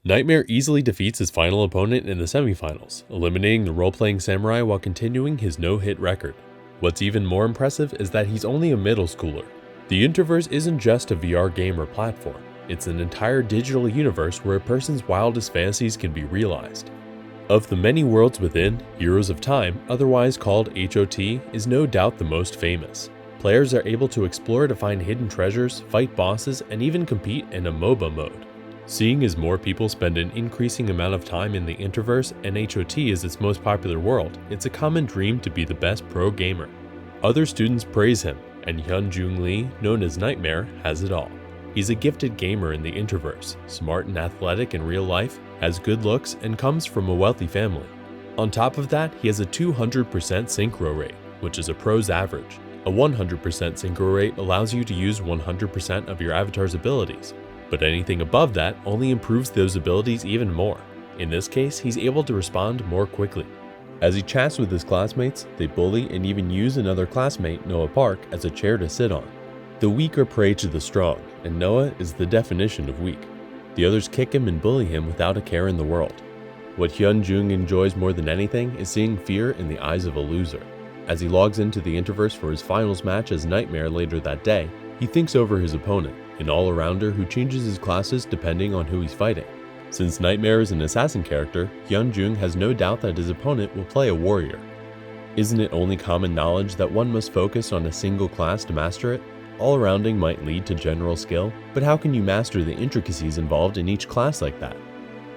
Nightmare easily defeats his final opponent in the semifinals, eliminating the role-playing samurai while continuing his no-hit record. What's even more impressive is that he's only a middle schooler. The Interverse isn't just a VR game or platform, it's an entire digital universe where a person's wildest fantasies can be realized. Of the many worlds within, Heroes of Time, otherwise called HOT, is no doubt the most famous. Players are able to explore to find hidden treasures, fight bosses, and even compete in a MOBA mode. Seeing as more people spend an increasing amount of time in the Interverse and HOT is its most popular world, it's a common dream to be the best pro gamer. Other students praise him, and Hyun-Jung Lee, known as Nightmare, has it all. He's a gifted gamer in the Interverse, smart and athletic in real life, has good looks, and comes from a wealthy family. On top of that, he has a 200% synchro-rate, which is a pro's average. A 100% synchro-rate allows you to use 100% of your avatar's abilities, but anything above that only improves those abilities even more. In this case, he's able to respond more quickly. As he chats with his classmates, they bully and even use another classmate, Noah Park, as a chair to sit on. The weak are prey to the strong, and Noah is the definition of weak. The others kick him and bully him without a care in the world. What Hyun-Jung enjoys more than anything is seeing fear in the eyes of a loser. As he logs into the Interverse for his finals match as Nightmare later that day, he thinks over his opponent, an all-arounder who changes his classes depending on who he's fighting. Since Nightmare is an assassin character, Hyun-Jung has no doubt that his opponent will play a warrior. Isn't it only common knowledge that one must focus on a single class to master it? All-arounding might lead to general skill, but how can you master the intricacies involved in each class like that?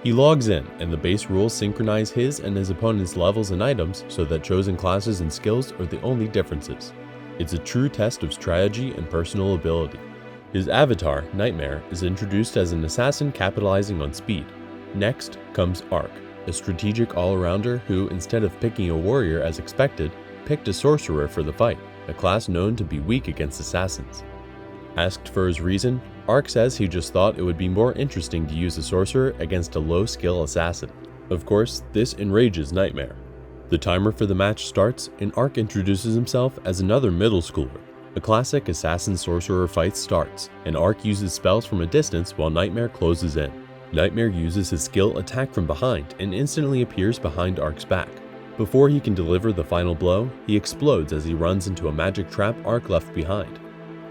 He logs in, and the base rules synchronize his and his opponent's levels and items so that chosen classes and skills are the only differences. It's a true test of strategy and personal ability. His avatar, Nightmare, is introduced as an assassin capitalizing on speed. Next comes Ark, a strategic all-arounder who, instead of picking a warrior as expected, picked a sorcerer for the fight, a class known to be weak against assassins. Asked for his reason, Ark says he just thought it would be more interesting to use a sorcerer against a low-skill assassin. Of course, this enrages Nightmare. The timer for the match starts, and Ark introduces himself as another middle schooler. A classic assassin-sorcerer fight starts, and Ark uses spells from a distance while Nightmare closes in. Nightmare uses his skill Attack from Behind and instantly appears behind Ark's back. Before he can deliver the final blow, he explodes as he runs into a magic trap Ark left behind.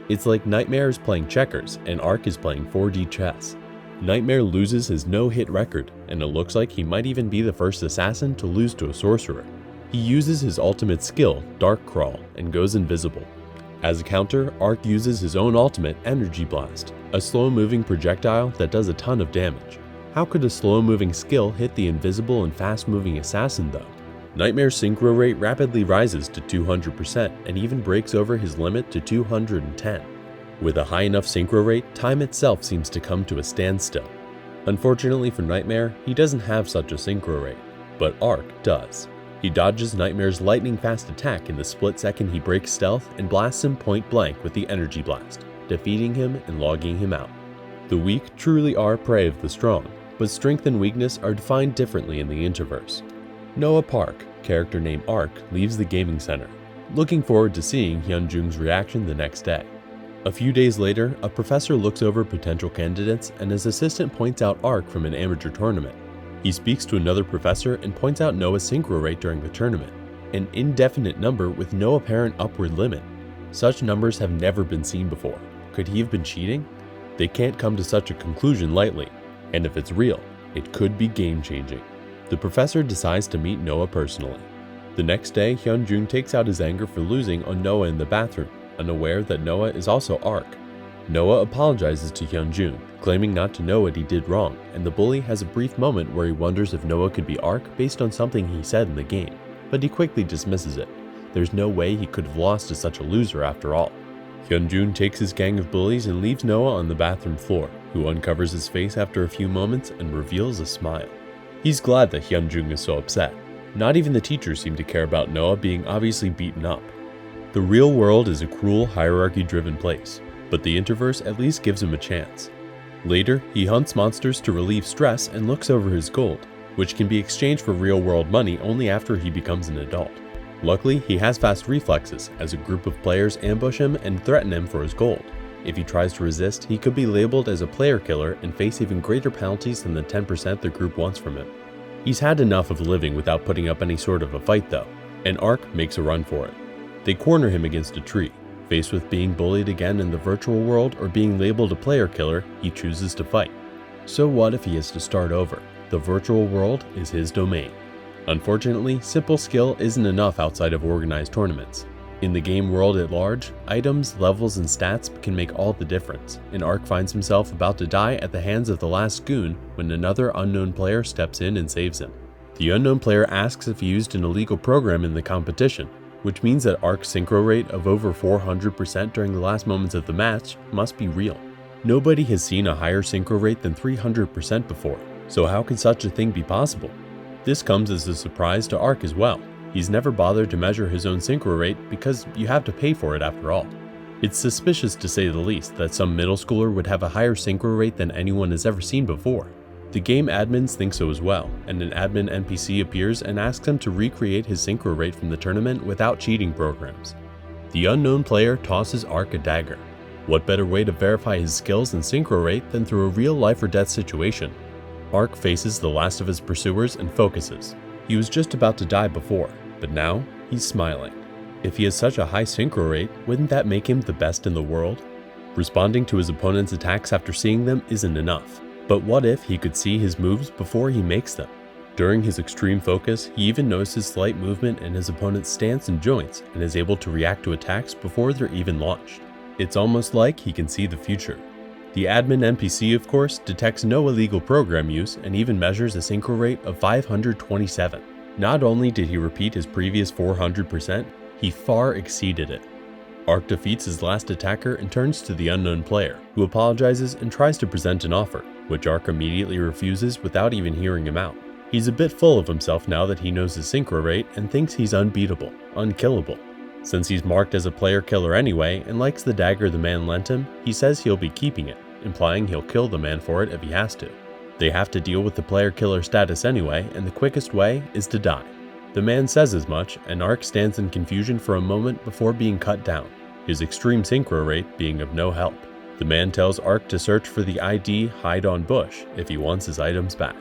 It's like Nightmare is playing checkers and Ark is playing 4D chess. Nightmare loses his no-hit record, and it looks like he might even be the first assassin to lose to a sorcerer. He uses his ultimate skill, Dark Crawl, and goes invisible. As a counter, Ark uses his own ultimate, Energy Blast, a slow-moving projectile that does a ton of damage. How could a slow-moving skill hit the invisible and fast-moving assassin though? Nightmare's synchro rate rapidly rises to 200% and even breaks over his limit to 210. With a high enough synchro rate, time itself seems to come to a standstill. Unfortunately for Nightmare, he doesn't have such a synchro rate, but Ark does. He dodges Nightmare's lightning-fast attack in the split second he breaks stealth and blasts him point-blank with the Energy Blast, defeating him and logging him out. The weak truly are prey of the strong, but strength and weakness are defined differently in the Interverse. Noah Park, character named Ark, leaves the gaming center, looking forward to seeing Hyun-Jung's reaction the next day. A few days later, a professor looks over potential candidates and his assistant points out Ark from an amateur tournament. He speaks to another professor and points out Noah's synchro rate during the tournament, an indefinite number with no apparent upward limit. Such numbers have never been seen before. Could he have been cheating? They can't come to such a conclusion lightly, and if it's real, it could be game-changing. The professor decides to meet Noah personally. The next day, Hyun-Jung takes out his anger for losing on Noah in the bathroom, unaware that Noah is also Ark. Noah apologizes to Hyun-Jung, claiming not to know what he did wrong, and the bully has a brief moment where he wonders if Noah could be Ark based on something he said in the game, but he quickly dismisses it. There's no way he could have lost to such a loser after all. Hyun-Jung takes his gang of bullies and leaves Noah on the bathroom floor, who uncovers his face after a few moments and reveals a smile. He's glad that Hyun-Jung is so upset. Not even the teachers seem to care about Noah being obviously beaten up. The real world is a cruel, hierarchy-driven place, but the Interverse at least gives him a chance. Later, he hunts monsters to relieve stress and looks over his gold, which can be exchanged for real-world money only after he becomes an adult. Luckily, he has fast reflexes, as a group of players ambush him and threaten him for his gold. If he tries to resist, he could be labeled as a player killer and face even greater penalties than the 10% the group wants from him. He's had enough of living without putting up any sort of a fight though, and Ark makes a run for it. They corner him against a tree. Faced with being bullied again in the virtual world or being labeled a player killer, he chooses to fight. So what if he has to start over? The virtual world is his domain. Unfortunately, simple skill isn't enough outside of organized tournaments. In the game world at large, items, levels, and stats can make all the difference, and Ark finds himself about to die at the hands of the last goon when another unknown player steps in and saves him. The unknown player asks if he used an illegal program in the competition, which means that Ark's synchro rate of over 400% during the last moments of the match must be real. Nobody has seen a higher synchro rate than 300% before, so how could such a thing be possible? This comes as a surprise to Ark as well. He's never bothered to measure his own synchro rate because you have to pay for it after all. It's suspicious to say the least that some middle schooler would have a higher synchro rate than anyone has ever seen before. The game admins think so as well, and an admin NPC appears and asks him to recreate his synchro rate from the tournament without cheating programs. The unknown player tosses Ark a dagger. What better way to verify his skills and synchro rate than through a real life or death situation? Ark faces the last of his pursuers and focuses. He was just about to die before, but now he's smiling. If he has such a high synchro rate, wouldn't that make him the best in the world? Responding to his opponent's attacks after seeing them isn't enough. But what if he could see his moves before he makes them? During his extreme focus, he even notices slight movement in his opponent's stance and joints and is able to react to attacks before they're even launched. It's almost like he can see the future. The admin NPC, of course, detects no illegal program use and even measures a synchro rate of 527. Not only did he repeat his previous 400%, he far exceeded it. Ark defeats his last attacker and turns to the unknown player, who apologizes and tries to present an offer, which Ark immediately refuses without even hearing him out. He's a bit full of himself now that he knows his synchro rate and thinks he's unbeatable, unkillable. Since he's marked as a player killer anyway and likes the dagger the man lent him, he says he'll be keeping it, implying he'll kill the man for it if he has to. They have to deal with the player killer status anyway, and the quickest way is to die. The man says as much, and Ark stands in confusion for a moment before being cut down, his extreme synchro rate being of no help. The man tells Ark to search for the ID hide on bush if he wants his items back.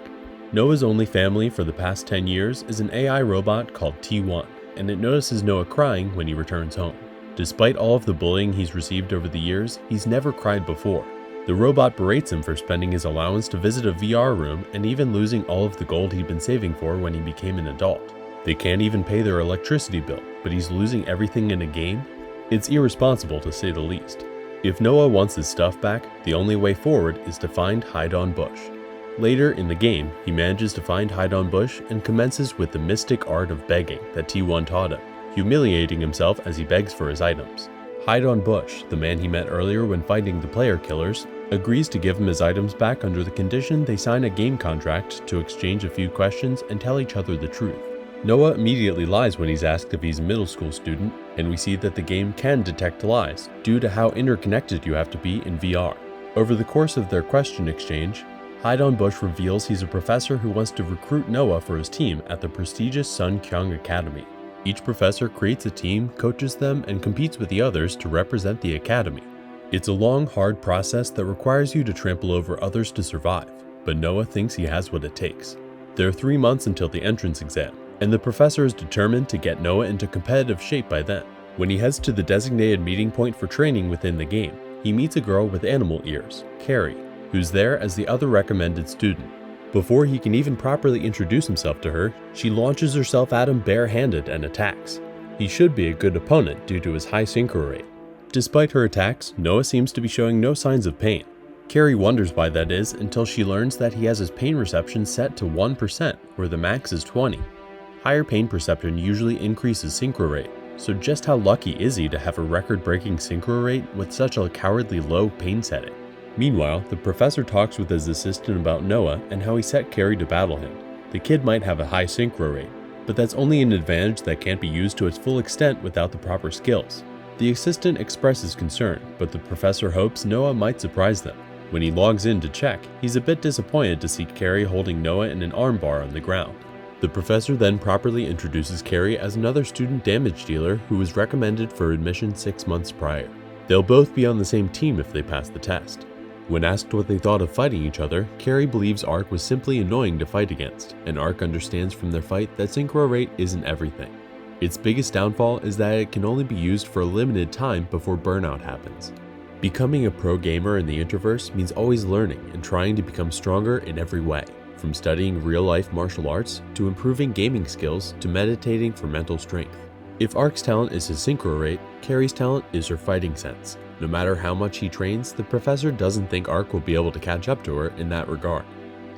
Noah's only family for the past 10 years is an AI robot called T1, and it notices Noah crying when he returns home. Despite all of the bullying he's received over the years, he's never cried before. The robot berates him for spending his allowance to visit a VR room and even losing all of the gold he'd been saving for when he became an adult. They can't even pay their electricity bill, but he's losing everything in a game? It's irresponsible to say the least. If Noah wants his stuff back, the only way forward is to find Hide on Bush. Later in the game, he manages to find Hide on Bush and commences with the mystic art of begging that T1 taught him, humiliating himself as he begs for his items. Hide on Bush, the man he met earlier when fighting the player killers, agrees to give him his items back under the condition they sign a game contract to exchange a few questions and tell each other the truth. Noah immediately lies when he's asked if he's a middle school student, and we see that the game can detect lies due to how interconnected you have to be in VR. Over the course of their question exchange, Hide on Bush reveals he's a professor who wants to recruit Noah for his team at the prestigious Sun Kyung Academy. Each professor creates a team, coaches them, and competes with the others to represent the academy. It's a long, hard process that requires you to trample over others to survive, but Noah thinks he has what it takes. There are 3 months until the entrance exam, and the professor is determined to get Noah into competitive shape by then. When he heads to the designated meeting point for training within the game, he meets a girl with animal ears, Carrie, who's there as the other recommended student. Before he can even properly introduce himself to her, she launches herself at him barehanded and attacks. He should be a good opponent due to his high synchro rate. Despite her attacks, Noah seems to be showing no signs of pain. Carrie wonders why that is until she learns that he has his pain reception set to 1%, where the max is 20. Higher pain perception usually increases synchro rate, so just how lucky is he to have a record-breaking synchro rate with such a cowardly low pain setting? Meanwhile, the professor talks with his assistant about Noah and how he set Carrie to battle him. The kid might have a high synchro rate, but that's only an advantage that can't be used to its full extent without the proper skills. The assistant expresses concern, but the professor hopes Noah might surprise them. When he logs in to check, he's a bit disappointed to see Carrie holding Noah in an armbar on the ground. The professor then properly introduces Carrie as another student damage dealer who was recommended for admission 6 months prior. They'll both be on the same team if they pass the test. When asked what they thought of fighting each other, Carrie believes Arc was simply annoying to fight against, and Arc understands from their fight that synchro-rate isn't everything. Its biggest downfall is that it can only be used for a limited time before burnout happens. Becoming a pro gamer in the Interverse means always learning and trying to become stronger in every way, from studying real-life martial arts to improving gaming skills to meditating for mental strength. If Arc's talent is his synchro-rate, Carrie's talent is her fighting sense. No matter how much he trains, the professor doesn't think Arc will be able to catch up to her in that regard.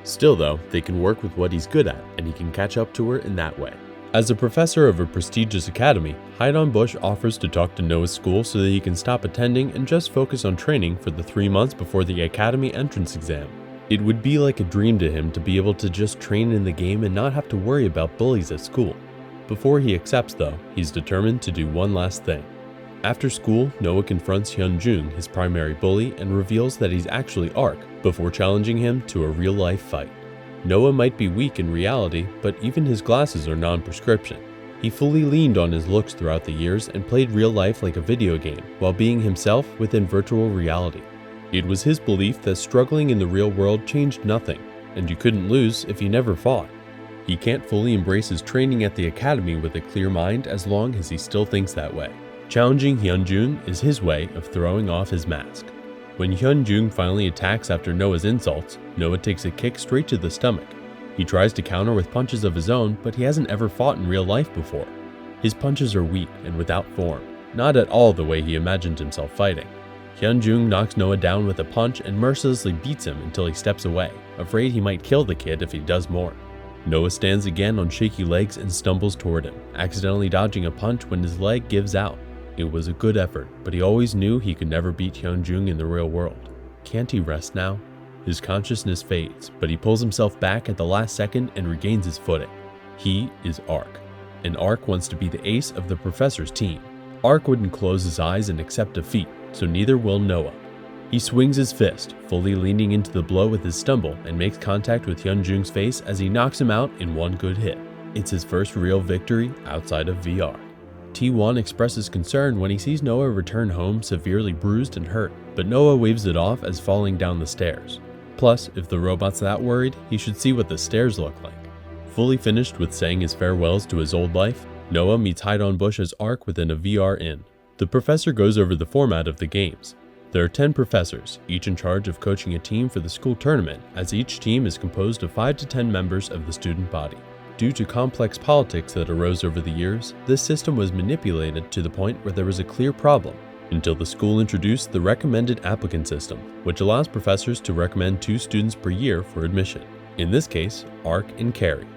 Still though, they can work with what he's good at, and he can catch up to her in that way. As a professor of a prestigious academy, Haidon Bush offers to talk to Noah's school so that he can stop attending and just focus on training for the 3 months before the academy entrance exam. It would be like a dream to him to be able to just train in the game and not have to worry about bullies at school. Before he accepts though, he's determined to do one last thing. After school, Noah confronts Hyunjung, his primary bully, and reveals that he's actually Arc, before challenging him to a real-life fight. Noah might be weak in reality, but even his glasses are non-prescription. He fully leaned on his looks throughout the years and played real life like a video game, while being himself within virtual reality. It was his belief that struggling in the real world changed nothing, and you couldn't lose if you never fought. He can't fully embrace his training at the academy with a clear mind as long as he still thinks that way. Challenging Hyunjung is his way of throwing off his mask. When Hyunjung finally attacks after Noah's insults, Noah takes a kick straight to the stomach. He tries to counter with punches of his own, but he hasn't ever fought in real life before. His punches are weak and without form, not at all the way he imagined himself fighting. Hyunjung knocks Noah down with a punch and mercilessly beats him until he steps away, afraid he might kill the kid if he does more. Noah stands again on shaky legs and stumbles toward him, accidentally dodging a punch when his leg gives out. It was a good effort, but he always knew he could never beat Hyunjung in the real world. Can't he rest now? His consciousness fades, but he pulls himself back at the last second and regains his footing. He is Arc, and Arc wants to be the ace of the professor's team. Arc wouldn't close his eyes and accept defeat, so neither will Noah. He swings his fist, fully leaning into the blow with his stumble, and makes contact with Hyunjung's face as he knocks him out in one good hit. It's his first real victory outside of VR. T1 expresses concern when he sees Noah return home severely bruised and hurt, but Noah waves it off as falling down the stairs. Plus, if the robot's that worried, he should see what the stairs look like. Fully finished with saying his farewells to his old life, Noah meets Haidon Bush as Arc within a VR inn. The professor goes over the format of the games. There are 10 professors, each in charge of coaching a team for the school tournament, as each team is composed of 5 to 10 members of the student body. Due to complex politics that arose over the years, this system was manipulated to the point where there was a clear problem, until the school introduced the recommended applicant system, which allows professors to recommend 2 students per year for admission. In this case, Arc and Carrie.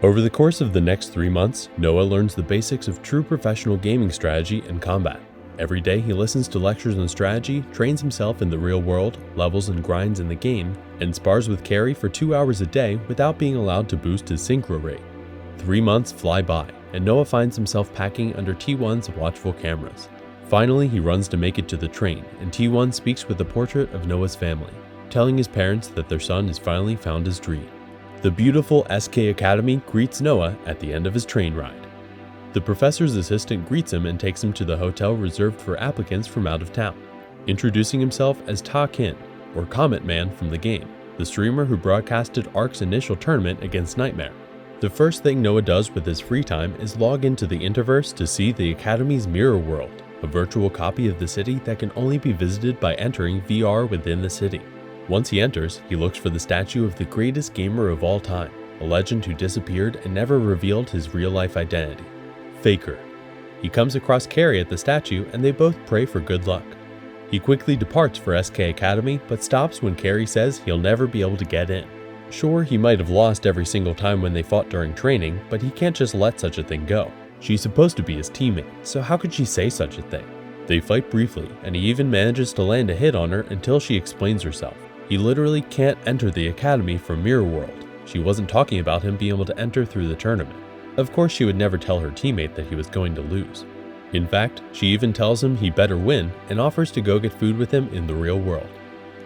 Over the course of the next 3 months, Noah learns the basics of true professional gaming strategy and combat. Every day he listens to lectures on strategy, trains himself in the real world, levels and grinds in the game, and spars with Carrie for 2 hours a day without being allowed to boost his synchro rate. 3 months fly by, and Noah finds himself packing under T1's watchful cameras. Finally, he runs to make it to the train, and T1 speaks with a portrait of Noah's family, telling his parents that their son has finally found his dream. The beautiful SK Academy greets Noah at the end of his train ride. The professor's assistant greets him and takes him to the hotel reserved for applicants from out of town, introducing himself as Ta Kin, or Comet Man from the game, the streamer who broadcasted Arc's initial tournament against Nightmare. The first thing Noah does with his free time is log into the Interverse to see the Academy's Mirror World, a virtual copy of the city that can only be visited by entering VR within the city. Once he enters, he looks for the statue of the greatest gamer of all time, a legend who disappeared and never revealed his real-life identity. Faker. He comes across Carrie at the statue and they both pray for good luck. He quickly departs for SK Academy but stops when Carrie says he'll never be able to get in. Sure, he might have lost every single time when they fought during training, but he can't just let such a thing go. She's supposed to be his teammate, so how could she say such a thing? They fight briefly, and he even manages to land a hit on her until she explains herself. He literally can't enter the academy from Mirror World. She wasn't talking about him being able to enter through the tournament. Of course, she would never tell her teammate that he was going to lose. In fact, she even tells him he better win and offers to go get food with him in the real world.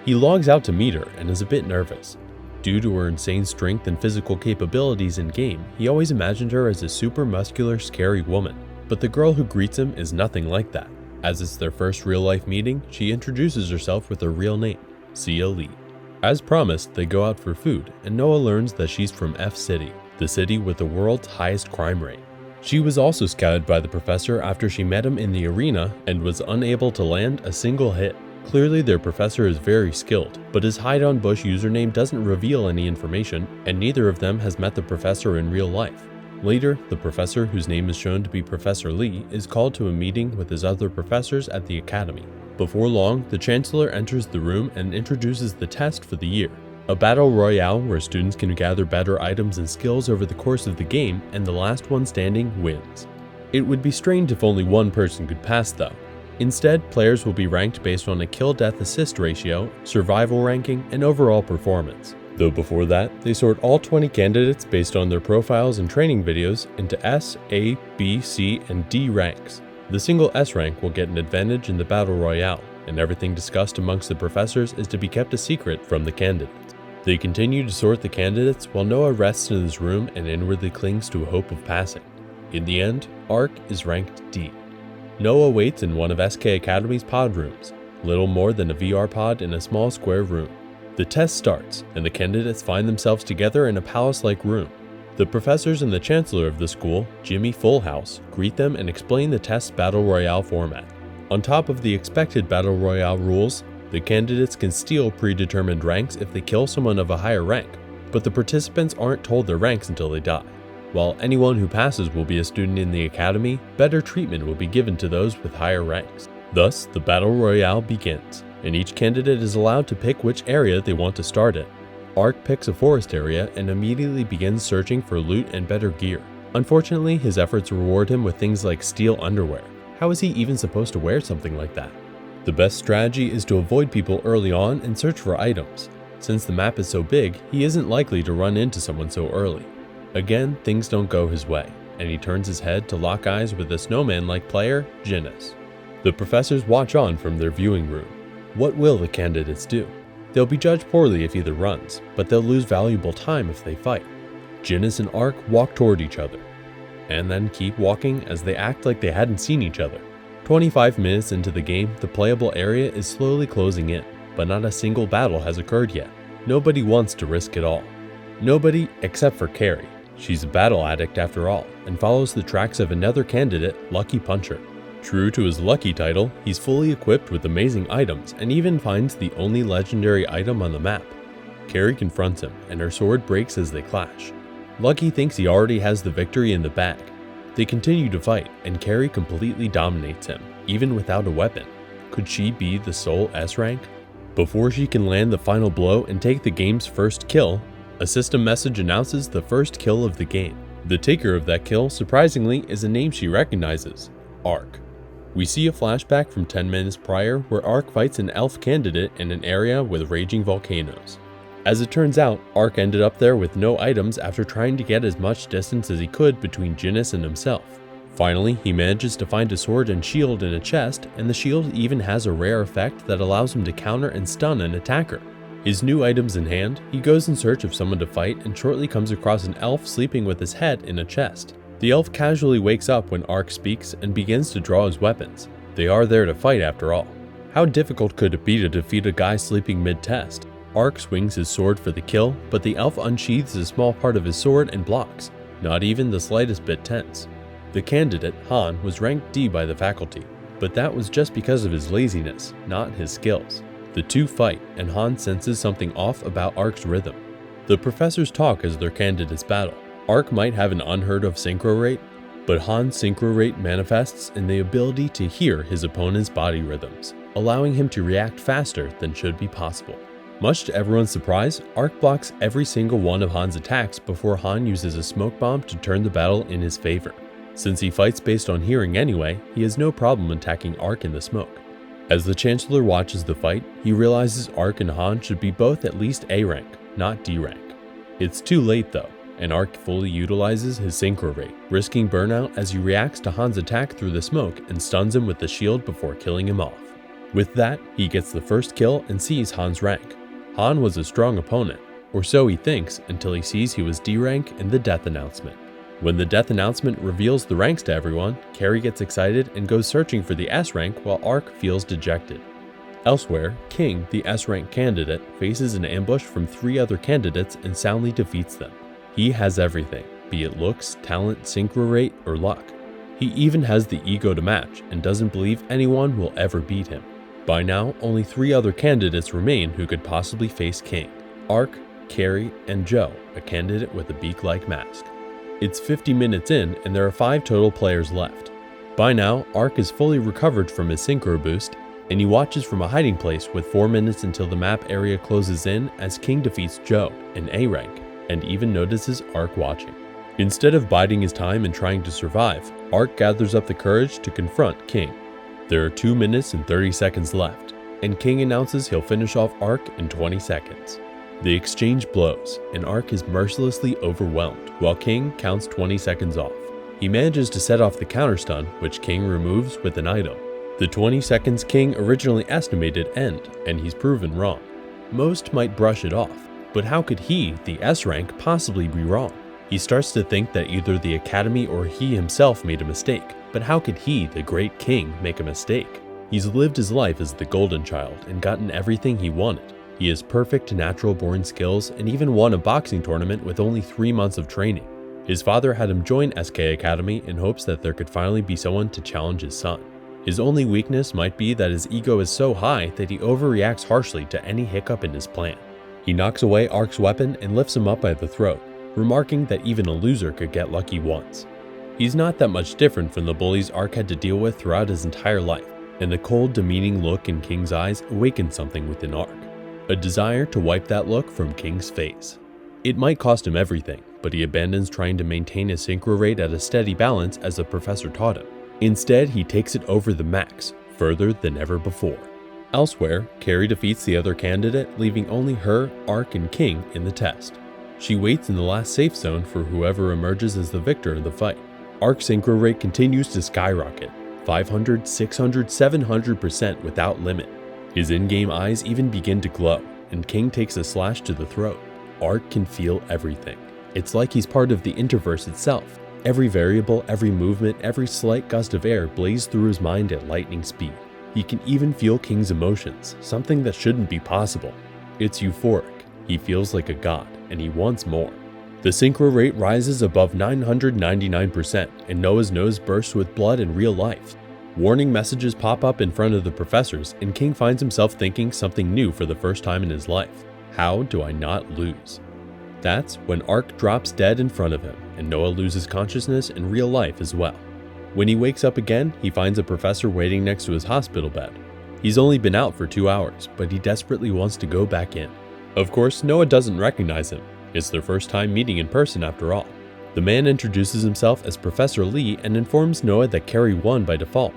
He logs out to meet her and is a bit nervous. Due to her insane strength and physical capabilities in-game, he always imagined her as a super muscular, scary woman. But the girl who greets him is nothing like that. As it's their first real-life meeting, she introduces herself with her real name, Sia Lee. As promised, they go out for food, and Noah learns that she's from F City, the city with the world's highest crime rate. She was also scouted by the professor after she met him in the arena and was unable to land a single hit. Clearly their professor is very skilled, but his hide-on-bush username doesn't reveal any information, and neither of them has met the professor in real life. Later, the professor, whose name is shown to be Professor Lee, is called to a meeting with his other professors at the academy. Before long, the chancellor enters the room and introduces the test for the year, a battle royale where students can gather better items and skills over the course of the game, and the last one standing wins. It would be strange if only one person could pass though. Instead, players will be ranked based on a kill-death-assist ratio, survival ranking, and overall performance. Though before that, they sort all 20 candidates based on their profiles and training videos into S, A, B, C, and D ranks. The single S rank will get an advantage in the battle royale, and everything discussed amongst the professors is to be kept a secret from the candidates. They continue to sort the candidates while Noah rests in his room and inwardly clings to a hope of passing. In the end, Ark is ranked D. Noah waits in one of SK Academy's pod rooms, little more than a VR pod in a small square room. The test starts, and the candidates find themselves together in a palace-like room. The professors and the chancellor of the school, Jimmy Fullhouse, greet them and explain the test's battle royale format. On top of the expected battle royale rules, the candidates can steal predetermined ranks if they kill someone of a higher rank, but the participants aren't told their ranks until they die. While anyone who passes will be a student in the academy, better treatment will be given to those with higher ranks. Thus, the battle royale begins, and each candidate is allowed to pick which area they want to start in. Ark picks a forest area and immediately begins searching for loot and better gear. Unfortunately, his efforts reward him with things like steel underwear. How is he even supposed to wear something like that? The best strategy is to avoid people early on and search for items. Since the map is so big, he isn't likely to run into someone so early. Again, things don't go his way, and he turns his head to lock eyes with a snowman-like player, Jinnis. The professors watch on from their viewing room. What will the candidates do? They'll be judged poorly if either runs, but they'll lose valuable time if they fight. Jinnis and Ark walk toward each other, and then keep walking as they act like they hadn't seen each other. 25 minutes into the game, the playable area is slowly closing in, but not a single battle has occurred yet. Nobody wants to risk it all. Nobody except for Carrie. She's a battle addict after all, and follows the tracks of another candidate, Lucky Puncher. True to his Lucky title, he's fully equipped with amazing items and even finds the only legendary item on the map. Carrie confronts him, and her sword breaks as they clash. Lucky thinks he already has the victory in the bag. They continue to fight, and Carrie completely dominates him, even without a weapon. Could she be the sole S rank? Before she can land the final blow and take the game's first kill, a system message announces the first kill of the game. The taker of that kill, surprisingly, is a name she recognizes, Ark. We see a flashback from 10 minutes prior where Ark fights an elf candidate in an area with raging volcanoes. As it turns out, Ark ended up there with no items after trying to get as much distance as he could between Jinnis and himself. Finally, he manages to find a sword and shield in a chest, and the shield even has a rare effect that allows him to counter and stun an attacker. His new items in hand, he goes in search of someone to fight and shortly comes across an elf sleeping with his head in a chest. The elf casually wakes up when Ark speaks and begins to draw his weapons. They are there to fight after all. How difficult could it be to defeat a guy sleeping mid-test? Ark swings his sword for the kill, but the elf unsheathes a small part of his sword and blocks, not even the slightest bit tense. The candidate, Han, was ranked D by the faculty, but that was just because of his laziness, not his skills. The two fight, and Han senses something off about Ark's rhythm. The professors talk as their candidates battle. Ark might have an unheard of synchro-rate, but Han's synchro-rate manifests in the ability to hear his opponent's body rhythms, allowing him to react faster than should be possible. Much to everyone's surprise, Ark blocks every single one of Han's attacks before Han uses a smoke bomb to turn the battle in his favor. Since he fights based on hearing anyway, he has no problem attacking Ark in the smoke. As the Chancellor watches the fight, he realizes Ark and Han should be both at least A rank, not D rank. It's too late though, and Ark fully utilizes his synchro-rate, risking burnout as he reacts to Han's attack through the smoke and stuns him with the shield before killing him off. With that, he gets the first kill and sees Han's rank. Han was a strong opponent, or so he thinks until he sees he was D rank in the death announcement. When the death announcement reveals the ranks to everyone, Carrie gets excited and goes searching for the S rank while Ark feels dejected. Elsewhere, King, the S rank candidate, faces an ambush from 3 other candidates and soundly defeats them. He has everything, be it looks, talent, synchro-rate, or luck. He even has the ego to match and doesn't believe anyone will ever beat him. By now, only 3 other candidates remain who could possibly face King: Ark, Carrie, and Joe, a candidate with a beak-like mask. It's 50 minutes in and there are 5 total players left. By now, Ark is fully recovered from his synchro boost, and he watches from a hiding place with 4 minutes until the map area closes in as King defeats Joe, an A rank, and even notices Ark watching. Instead of biding his time and trying to survive, Ark gathers up the courage to confront King. There are 2 minutes and 30 seconds left, and King announces he'll finish off Ark in 20 seconds. The exchange blows, and Ark is mercilessly overwhelmed, while King counts 20 seconds off. He manages to set off the counter stun, which King removes with an item. The 20 seconds King originally estimated end, and he's proven wrong. Most might brush it off, but how could he, the S rank, possibly be wrong? He starts to think that either the Academy or he himself made a mistake, but how could he, the great King, make a mistake? He's lived his life as the golden child and gotten everything he wanted. He has perfect natural-born skills and even won a boxing tournament with only 3 months of training. His father had him join SK Academy in hopes that there could finally be someone to challenge his son. His only weakness might be that his ego is so high that he overreacts harshly to any hiccup in his plan. He knocks away Ark's weapon and lifts him up by the throat, remarking that even a loser could get lucky once. He's not that much different from the bullies Ark had to deal with throughout his entire life, and the cold, demeaning look in King's eyes awakens something within Ark. A desire to wipe that look from King's face. It might cost him everything, but he abandons trying to maintain his synchro rate at a steady balance as the professor taught him. Instead, he takes it over the max, further than ever before. Elsewhere, Carrie defeats the other candidate, leaving only her, Ark, and King in the test. She waits in the last safe zone for whoever emerges as the victor of the fight. Ark's synchro rate continues to skyrocket, 500, 600, 700% without limit. His in-game eyes even begin to glow, and King takes a slash to the throat. Ark can feel everything. It's like he's part of the interverse itself. Every variable, every movement, every slight gust of air blazed through his mind at lightning speed. He can even feel King's emotions, something that shouldn't be possible. It's euphoric. He feels like a god, and he wants more. The synchro rate rises above 999%, and Noah's nose bursts with blood in real life. Warning messages pop up in front of the professors, and King finds himself thinking something new for the first time in his life. How do I not lose? That's when Ark drops dead in front of him, and Noah loses consciousness in real life as well. When he wakes up again, he finds a professor waiting next to his hospital bed. He's only been out for 2 hours, but he desperately wants to go back in. Of course, Noah doesn't recognize him. It's their first time meeting in person after all. The man introduces himself as Professor Lee and informs Noah that Carrie won by default.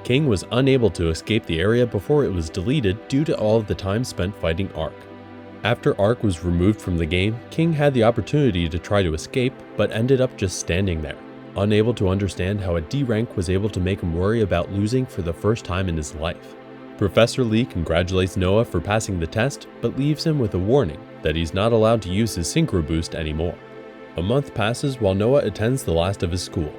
King was unable to escape the area before it was deleted due to all of the time spent fighting Ark. After Ark was removed from the game, King had the opportunity to try to escape, but ended up just standing there, unable to understand how a D rank was able to make him worry about losing for the first time in his life. Professor Lee congratulates Noah for passing the test, but leaves him with a warning that he's not allowed to use his synchro boost anymore. A month passes while Noah attends the last of his school.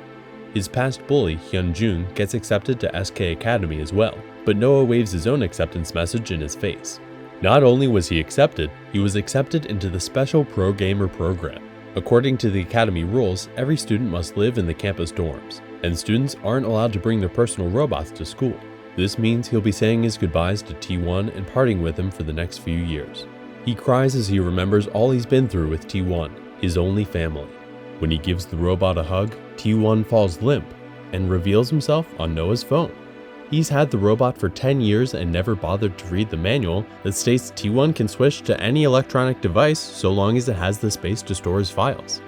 His past bully, Hyunjun, gets accepted to SK Academy as well, but Noah waves his own acceptance message in his face. Not only was he accepted, he was accepted into the Special Pro Gamer program. According to the Academy rules, every student must live in the campus dorms, and students aren't allowed to bring their personal robots to school. This means he'll be saying his goodbyes to T1 and parting with him for the next few years. He cries as he remembers all he's been through with T1, his only family. When he gives the robot a hug, T1 falls limp and reveals himself on Noah's phone. He's had the robot for 10 years and never bothered to read the manual that states T1 can switch to any electronic device so long as it has the space to store his files.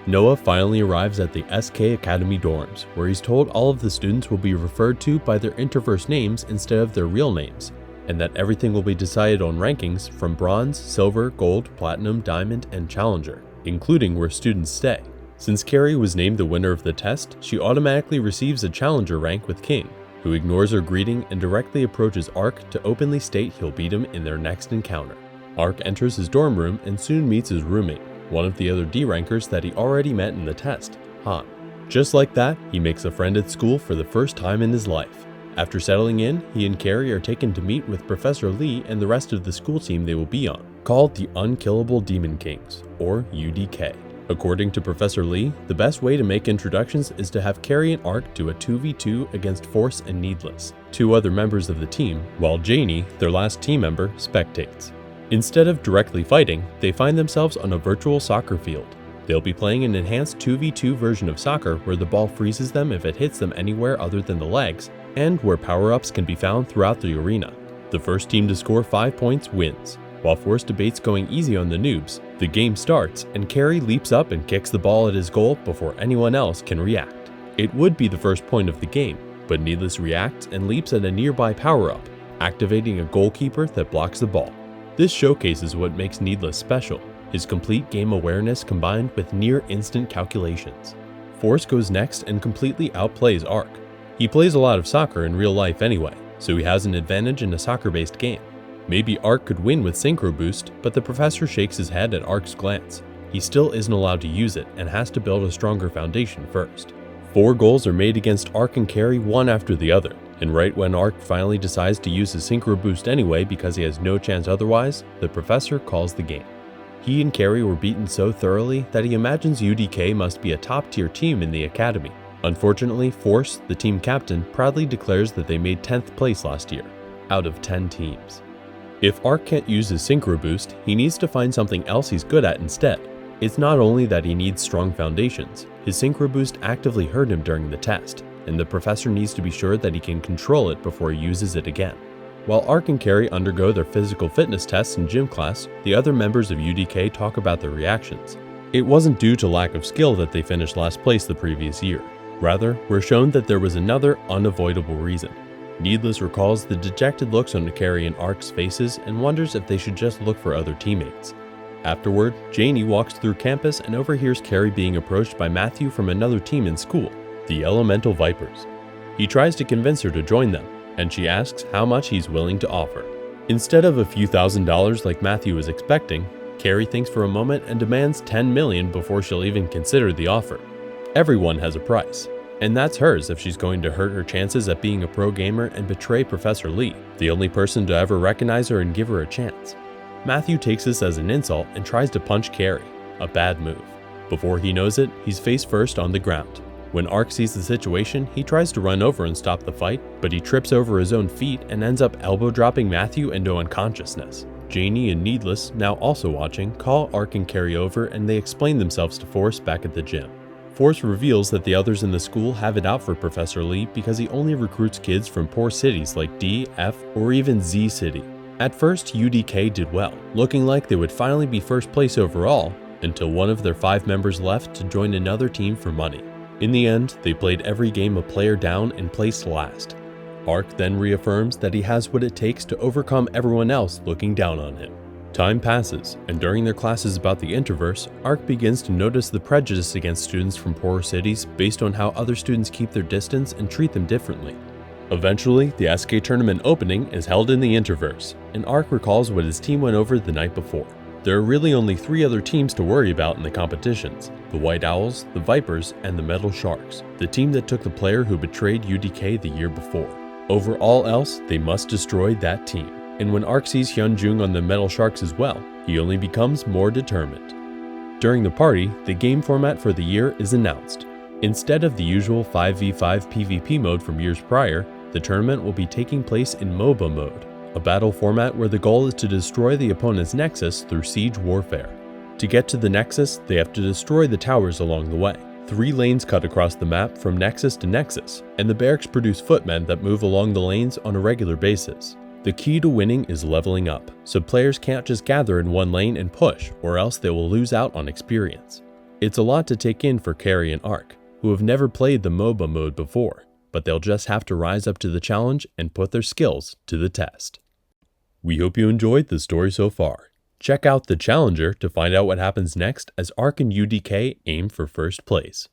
Noah finally arrives at the SK Academy dorms, where he's told all of the students will be referred to by their interverse names instead of their real names, and that everything will be decided on rankings from bronze, silver, gold, platinum, diamond, and challenger, including where students stay. Since Carrie was named the winner of the test, she automatically receives a challenger rank with King, who ignores her greeting and directly approaches Ark to openly state he'll beat him in their next encounter. Ark enters his dorm room and soon meets his roommate, one of the other D-rankers that he already met in the test. Han. Just like that, he makes a friend at school for the first time in his life. After settling in, he and Carrie are taken to meet with Professor Lee and the rest of the school team they will be on, called the Unkillable Demon Kings, or UDK. According to Professor Lee, the best way to make introductions is to have Carrie and Ark do a 2v2 against Force and Needless, two other members of the team, while Janie, their last team member, spectates. Instead of directly fighting, they find themselves on a virtual soccer field. They'll be playing an enhanced 2v2 version of soccer where the ball freezes them if it hits them anywhere other than the legs, and where power-ups can be found throughout the arena. The first team to score 5 points wins. While Force debates going easy on the noobs, the game starts and Carrie leaps up and kicks the ball at his goal before anyone else can react. It would be the first point of the game, but Needless reacts and leaps at a nearby power-up, activating a goalkeeper that blocks the ball. This showcases what makes Needless special, his complete game awareness combined with near-instant calculations. Force goes next and completely outplays Ark. He plays a lot of soccer in real life anyway, so he has an advantage in a soccer-based game. Maybe Ark could win with Synchro Boost, but the professor shakes his head at Ark's glance. He still isn't allowed to use it and has to build a stronger foundation first. 4 goals are made against Ark and Carrie one after the other, and right when Ark finally decides to use his Synchro Boost anyway because he has no chance otherwise, the professor calls the game. He and Carrie were beaten so thoroughly that he imagines UDK must be a top-tier team in the academy. Unfortunately, Force, the team captain, proudly declares that they made 10th place last year, out of 10 teams. If Ark can't use his Synchro Boost, he needs to find something else he's good at instead. It's not only that he needs strong foundations, his Synchro Boost actively hurt him during the test, and the professor needs to be sure that he can control it before he uses it again. While Ark and Carrie undergo their physical fitness tests in gym class, the other members of UDK talk about their reactions. It wasn't due to lack of skill that they finished last place the previous year. Rather, we're shown that there was another unavoidable reason. Needless recalls the dejected looks on Carrie and Ark's faces and wonders if they should just look for other teammates. Afterward, Janie walks through campus and overhears Carrie being approached by Matthew from another team in school, the Elemental Vipers. He tries to convince her to join them, and she asks how much he's willing to offer. Instead of a few $1,000s like Matthew was expecting, Carrie thinks for a moment and demands $10 million before she'll even consider the offer. Everyone has a price, and that's hers if she's going to hurt her chances at being a pro gamer and betray Professor Lee, the only person to ever recognize her and give her a chance. Matthew takes this as an insult and tries to punch Carrie, a bad move. Before he knows it, he's face first on the ground. When Ark sees the situation, he tries to run over and stop the fight, but he trips over his own feet and ends up elbow dropping Matthew into unconsciousness. Janie and Needless, now also watching, call Ark and Carrie over and they explain themselves to Force back at the gym. Force reveals that the others in the school have it out for Professor Lee because he only recruits kids from poor cities like D, F, or even Z City. At first, UDK did well, looking like they would finally be first place overall, until one of their 5 members left to join another team for money. In the end, they played every game a player down and placed last. Ark then reaffirms that he has what it takes to overcome everyone else looking down on him. Time passes, and during their classes about the Interverse, Ark begins to notice the prejudice against students from poorer cities based on how other students keep their distance and treat them differently. Eventually, the SK tournament opening is held in the Interverse, and Ark recalls what his team went over the night before. There are really only 3 other teams to worry about in the competitions: the White Owls, the Vipers, and the Metal Sharks, the team that took the player who betrayed UDK the year before. Over all else, they must destroy that team. And when Ark sees Hyunjung on the Metal Sharks as well, he only becomes more determined. During the party, the game format for the year is announced. Instead of the usual 5v5 PvP mode from years prior, the tournament will be taking place in MOBA mode, a battle format where the goal is to destroy the opponent's nexus through siege warfare. To get to the nexus, they have to destroy the towers along the way. 3 lanes cut across the map from nexus to nexus, and the barracks produce footmen that move along the lanes on a regular basis. The key to winning is leveling up, so players can't just gather in one lane and push, or else they will lose out on experience. It's a lot to take in for Carrie and Ark, who have never played the MOBA mode before, but they'll just have to rise up to the challenge and put their skills to the test. We hope you enjoyed the story so far. Check out The Challenger to find out what happens next as Ark and UDK aim for first place.